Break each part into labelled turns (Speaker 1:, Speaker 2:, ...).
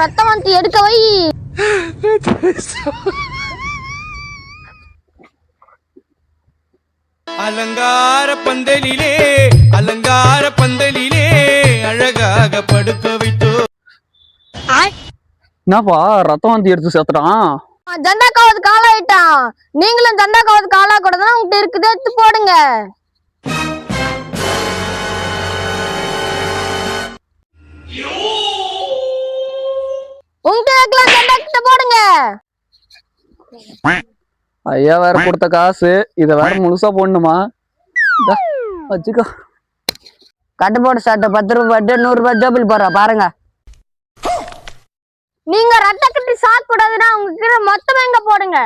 Speaker 1: ரத்த வாந்தி எடுக்க வை.
Speaker 2: அலங்கார பந்தலிலே அலங்கார பந்தலிலே அழகாக படுக்க வைத்தோ.
Speaker 3: என்னப்பா ரத்தம் வாந்தி எடுத்து சேர்த்துறான்?
Speaker 1: ஜண்டாக்காவது காலாயிட்டான். நீங்களும் ஜண்டாக்காவது காலா கூட தான் உங்ககிட்ட இருக்குது, எடுத்து போடுங்க. உங்ககிட்ட ஜண்டாக்கிட்ட போடுங்க.
Speaker 3: ஐயா வேற கொடுத்த காசு, இத வேற முழுசா போடணுமா? வச்சுக்கோ.
Speaker 4: கட்டு போட்டு சாப்பிட்ட 10 ரூபாய் 100 ரூபாய் ஜோபில் போற பாருங்க.
Speaker 1: நீங்க ரத்த கட்டி சாக்க கூடாதுன்னா உங்ககிட்ட மொத்தமா எங்க போடுங்க.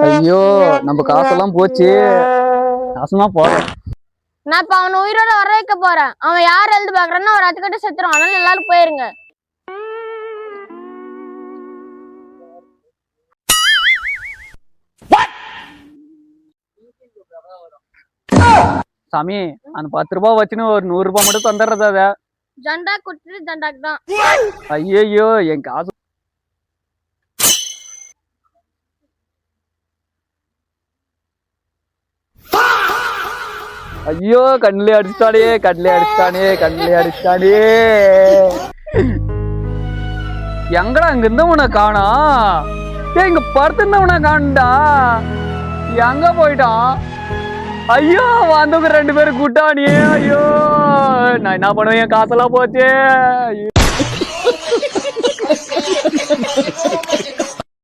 Speaker 3: ஐயோ நம்ம காசெல்லாம் போச்சு, நாசமா போறேன்.
Speaker 1: நான் இப்ப அவனை உயிரோட வர வைக்க போறேன். அவன் யார் எழுது பாக்குறான்னு ஒரு ரத்த கட்டி செத்துருவான். அதனால எல்லாரும் போயிருங்க.
Speaker 3: சாமி அந்த 10 ரூபாய் வச்சுன்னு ஒரு 100 ரூபாய் மட்டும் தந்துடுறது. அத
Speaker 1: ஜண்டா குடுத்துட்டு ஜண்டாக்கு தான்.
Speaker 3: ஐயோ என் காசு. ஐயோ கண்ணிலே அடிச்சுட்டானே, கண்ணிலே அடிச்சுட்டானே, கண்ணிலே அடிச்சுட்டானே. எங்கடா அங்க இருந்தவனை காணா? இங்க படுத்திருந்தவனை காண்டா, எங்க போயிட்டான்? ஐயோ வந்தவங்க 2 பேரும் கூட்டானியே. ஐயோ நான் என்ன பண்ணுவேன், என் காசெல்லாம் போச்சே.